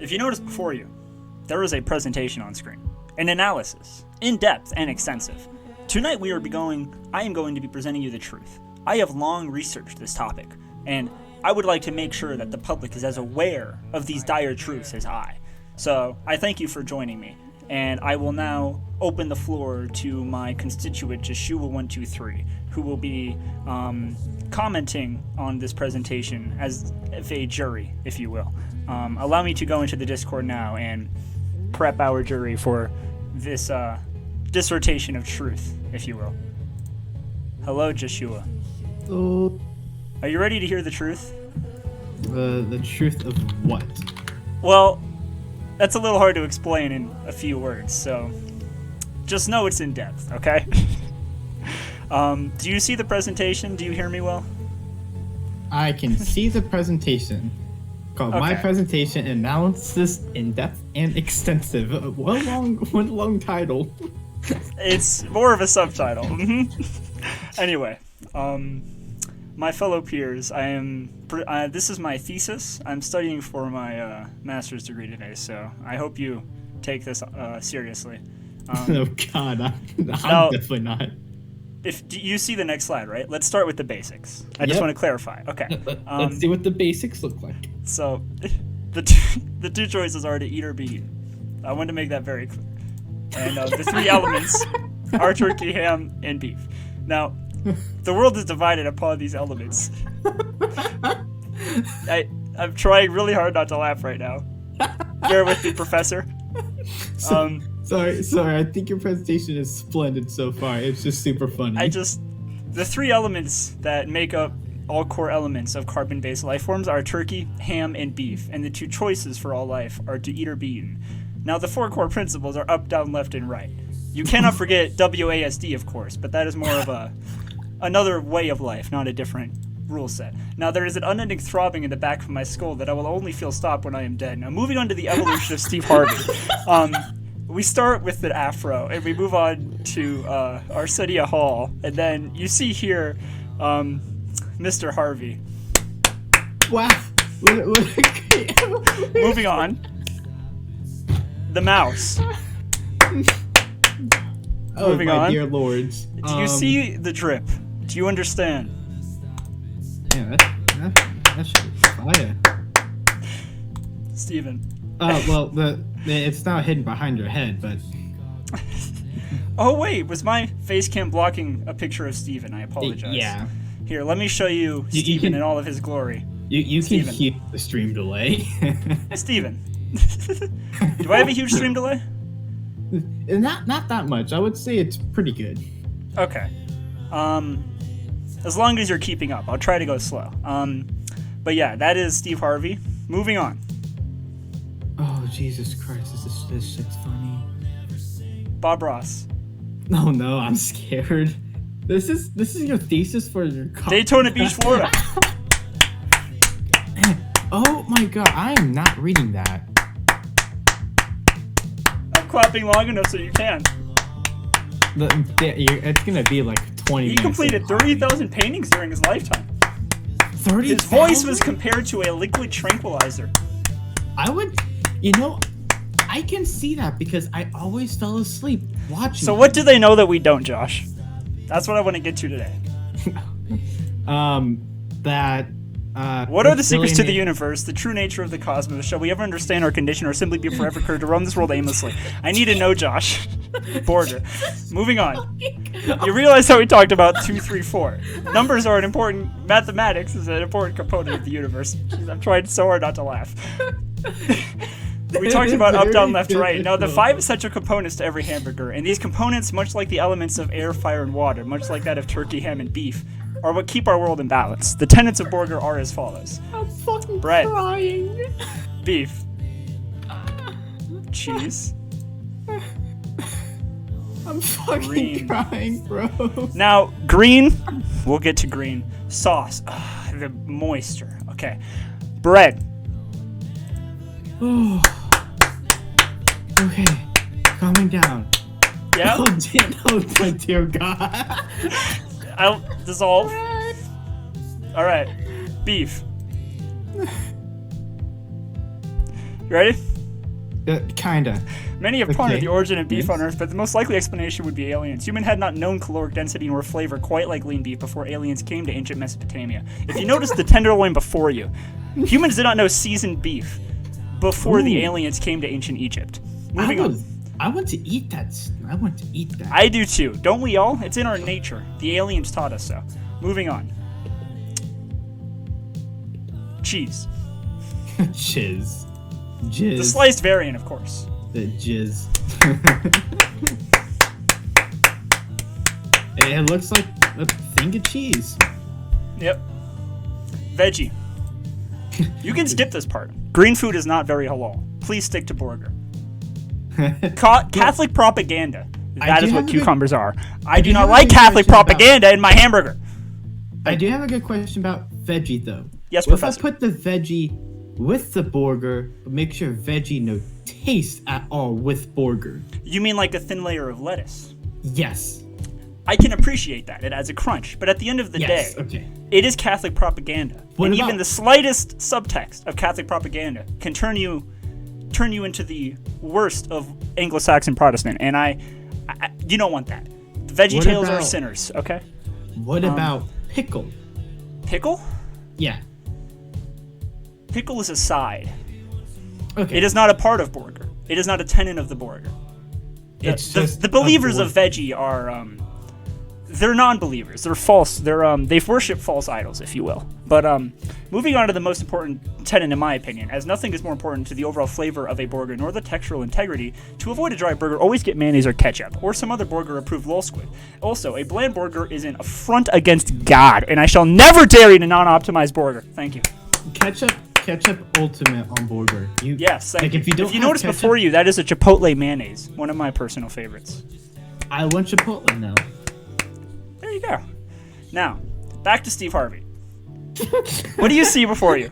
If you notice before you, there is a presentation on screen, an analysis, in-depth and extensive. Tonight I am going to be presenting you the truth. I have long researched this topic, and I would like to make sure that the public is as aware of these dire truths as I. So I thank you for joining me, and I will now open the floor to my constituent Joshua123, who will be commenting on this presentation as a jury, if you will. Allow me to go into the Discord now and prep our jury for this dissertation of truth, if you will. Hello, Joshua. Oh. Are you ready to hear the truth? The truth of what? Well, that's a little hard to explain in a few words, so just know it's in depth, okay? Do you see the presentation? Do you hear me well? I can see the presentation. Called Okay. My Presentation Analysis in Depth and Extensive. One long title. It's more of a subtitle. Anyway, my fellow peers, this is my thesis. I'm studying for my master's degree today, so I hope you take this seriously. Oh God, I'm now, definitely not. Do you see the next slide, right? Let's start with the basics. I just want to clarify. Okay. Let's see what the basics look like. So, the two choices are to eat or be eaten. I want to make that very clear. And the three elements are turkey, ham, and beef. Now, the world is divided upon these elements. I'm trying really hard not to laugh right now. Bear with me, Professor. Sorry. I think your presentation is splendid so far. It's just super funny. The three elements that make up all core elements of carbon-based life forms are turkey, ham, and beef, and the two choices for all life are to eat or be eaten. Now, the four core principles are up, down, left, and right. You cannot forget WASD, of course, but that is more of another way of life, not a different rule set. Now, there is an unending throbbing in the back of my skull that I will only feel stop when I am dead. Now, moving on to the evolution of Steve Harvey. We start with the afro, and we move on to Arsenio Hall, and then you see here Mr. Harvey. Wow. Moving on. The mouse. Oh, Moving my on. dear lords. Do you see the drip? Do you understand? Yeah, that shit is fire. Steven. Well, it's now hidden behind your head, but... Oh, wait. Was my face cam blocking a picture of Steven? I apologize. Yeah. Here, let me show you Steven in all of his glory. You can Steven. hear the stream delay. Steven. Do I have a huge stream delay? Not that much. I would say it's pretty good. Okay. As long as you're keeping up. I'll try to go slow. But yeah, that is Steve Harvey. Moving on. Oh, Jesus Christ. This shit's funny. Bob Ross. Oh no, I'm scared. This is your thesis for your Daytona Beach, Florida. Oh my God, I am not reading that. I'm clapping long enough so you can. It's gonna be like 20 minutes. He completed 30,000 paintings during his lifetime. 30,000? His voice was compared to a liquid tranquilizer. I can see that because I always fell asleep watching. So what do they know that we don't, Josh? That's what I want to get to today. What are the secrets to the universe, the true nature of the cosmos? Shall we ever understand our condition or simply be forever cursed to roam this world aimlessly? I need to know, Josh. Border. Moving on. You realize how we talked about 2, 3, 4. Numbers are mathematics is an important component of the universe. Jeez, I'm trying so hard not to laugh. We talked about up, down, left, right. Now, the 5 essential components to every hamburger, and these components, much like the elements of air, fire, and water, much like that of turkey, ham, and beef, are what keep our world in balance. The tenets of burger are as follows. I'm fucking Bread. crying. Beef. Cheese. I'm fucking Green. crying, bro. Now, green. We'll get to green. Sauce. The moisture. Okay. Bread. Oh. Okay. Calming down. Yeah? Oh, my dear God. I'll dissolve. Alright. Beef. You ready? Kinda. Many have pondered the origin of beef on Earth, but the most likely explanation would be aliens. Human had not known caloric density nor flavor quite like lean beef before aliens came to ancient Mesopotamia. If you notice the tenderloin before you, humans did not know seasoned beef before the aliens came to ancient Egypt. Moving on. I want to eat that. I do too. Don't we all? It's in our nature. The aliens taught us so. Moving on. Cheese. Jizz. The sliced variant, of course. The jizz. It looks like a thing of cheese. Yep. Veggie. You can skip this part. Green food is not very halal. Please stick to burger. Catholic propaganda. That is what cucumbers are. I do not like Catholic propaganda in my hamburger. I do have a good question about veggie, though. Yes, What Professor. if I put the veggie with the burger, but make sure veggie no taste at all with burger? You mean like a thin layer of lettuce? Yes. I can appreciate that. It adds a crunch. But at the end of the day, it is Catholic propaganda. Even the slightst subtext of Catholic propaganda can turn you into the worst of Anglo-Saxon Protestant. And I you don't want that. Veggie Tales are sinners, okay? What about pickle? Pickle? Yeah. Pickle is a side. Okay. It is not a part of burger. It is not a tenet of the burger. It's just the believers of veggie are they're non-believers. They're false. They worship false idols, if you will. But moving on to the most important tenet, in my opinion, as nothing is more important to the overall flavor of a burger nor the textural integrity. To avoid a dry burger, always get mayonnaise or ketchup or some other burger-approved lol squid. Also, a bland burger is an affront against God, and I shall never dare eat a non-optimized burger. Thank you. Ketchup ultimate on burger. Yes. Like if you notice ketchup, before you, that is a Chipotle mayonnaise, one of my personal favorites. I want Chipotle now. There you go. Now, back to Steve Harvey. What do you see before you?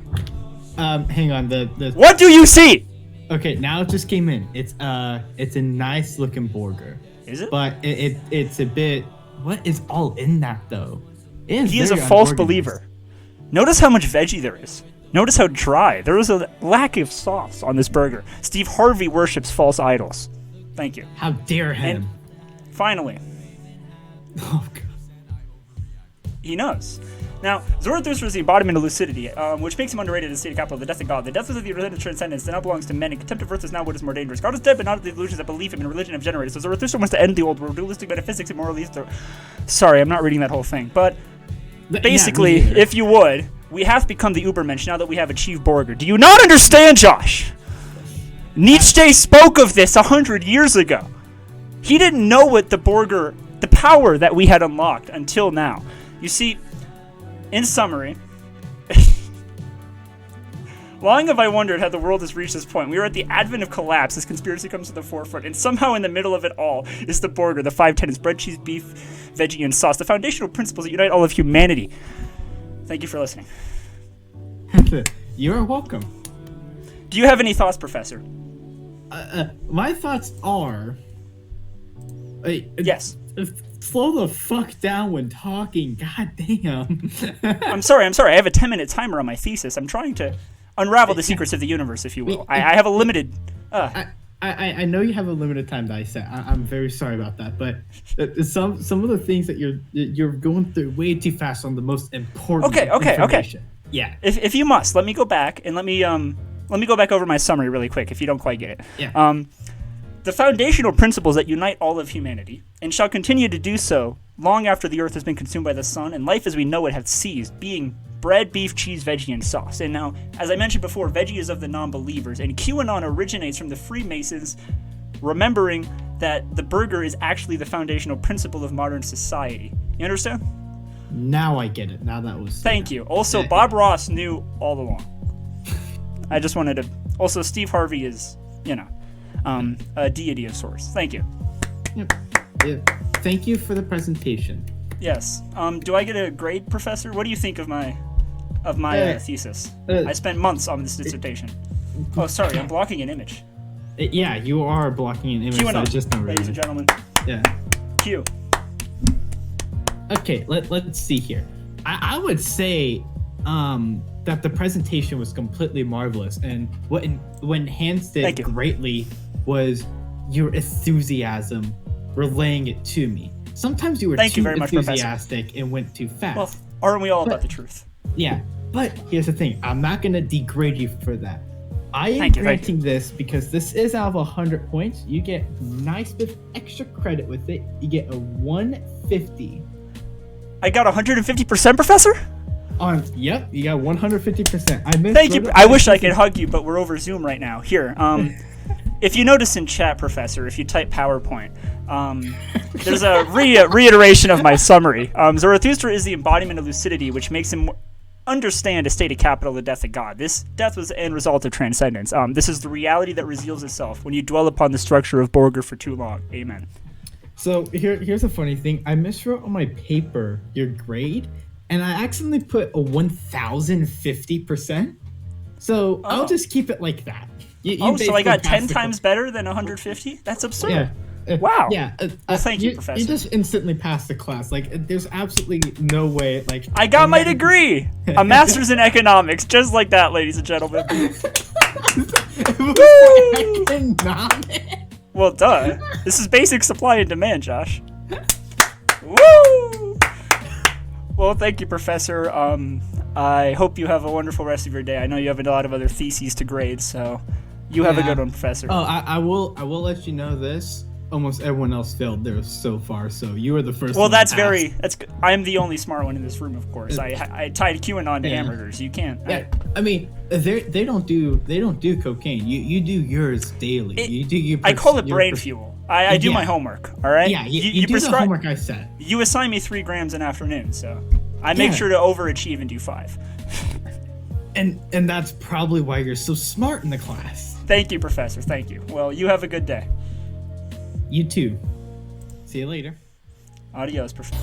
Hang on. The What do you see? Okay, now it just came in. It's a nice looking burger. Is it? But it's a bit. What is all in that though? He is a false believer. Notice how much veggie there is. Notice how dry. There is a lack of sauce on this burger. Steve Harvey worships false idols. Thank you. How dare him? And finally. Oh God. He knows. Now, Zarathustra is the embodiment of lucidity, which makes him underrated as the state capital of the death of God. The death of the religion of transcendence that now belongs to men, and contempt of earth is now what is more dangerous. God is dead, but not the illusions that belief him in religion have generated. So Zarathustra wants to end the old world, dualistic metaphysics and moralistic. Sorry, I'm not reading that whole thing. But basically, if you would, we have become the Ubermensch now that we have achieved burger. Do you not understand, Josh? Nietzsche spoke of this 100 years ago. He didn't know what the burger, the power that we had unlocked until now. You see, in summary, long have I wondered how the world has reached this point. We are at the advent of collapse. This conspiracy comes to the forefront, and somehow in the middle of it all is the burger, the 5 tenets: bread, cheese, beef, veggie, and sauce, the foundational principles that unite all of humanity. Thank you for listening. You're welcome. Do you have any thoughts, Professor? My thoughts are... yes. Slow the fuck down when talking. God damn. I'm sorry. I have a 10-minute timer on my thesis. I'm trying to unravel the secrets of the universe, if you will. I have a limited... I know you have a limited time, Dissect. I'm very sorry about that, but some of the things that you're going through way too fast on the most important information. Yeah. If you must, let me go back and let me go back over my summary really quick if you don't quite get it. Yeah. The foundational principles that unite all of humanity and shall continue to do so long after the earth has been consumed by the sun and life as we know it has ceased, being bread, beef, cheese, veggie, and sauce. And now, as I mentioned before, veggie is of the non-believers, and QAnon originates from the Freemasons, remembering that the burger is actually the foundational principle of modern society. You understand? Now I get it. Now that was... Thank you. Also, Bob Ross knew all along. I just wanted to... Also, Steve Harvey is, a deity of sorts. Thank you. Yep. Thank you for the presentation. Yes. Do I get a grade, Professor? What do you think of my thesis? I spent months on this dissertation. Oh, sorry, I'm blocking an image. Yeah, you are blocking an image. Q&A, just not ladies and gentlemen. Yeah. Q. Okay, let's see here. I would say that the presentation was completely marvelous, and what enhanced it greatly was your enthusiasm relaying it to me. Sometimes you were too enthusiastic and went too fast. Well, aren't we all about the truth? Yeah, but here's the thing. I'm not going to degrade you for that. I am granting this because this is out of 100 points. You get nice bit of extra credit with it. You get a 150. I got 150%, Professor? Yep, you got 150%. Thank you. I wish I could hug you, but we're over Zoom right now. Here, if you notice in chat, Professor, if you type PowerPoint, there's a reiteration of my summary. Zarathustra is the embodiment of lucidity, which makes him understand a state of capital, the death of God. This death was the end result of transcendence. This is the reality that reveals itself when you dwell upon the structure of Borger for too long. Amen. So here's a funny thing. I miswrote on my paper your grade, and I accidentally put a 1,050%. So I'll just keep it like that. So I got 10 times better than 150? That's absurd. Yeah. Wow. Yeah. Well, thank you, Professor. You just instantly passed the class. Like, there's absolutely no way. Like, I got my degree, a master's in economics, just like that, ladies and gentlemen. Economics. Well, duh. This is basic supply and demand, Josh. Woo! Well, thank you, Professor. I hope you have a wonderful rest of your day. I know you have a lot of other theses to grade, so you have a good one, Professor. Oh, I will let you know this. Almost everyone else failed there so far, so you were the first. Well, that's good. I'm the only smart one in this room, of course. I tied QAnon to hamburgers. You can't. Yeah, I mean, they don't do cocaine. You do yours daily. I call it brain fuel. I do my homework. All right. Yeah, you do the homework I said. You assign me 3 grams an afternoon, so I make sure to overachieve and do 5. And that's probably why you're so smart in the class. Thank you, Professor. Thank you. Well, you have a good day. You too. See you later. Adios, Professor.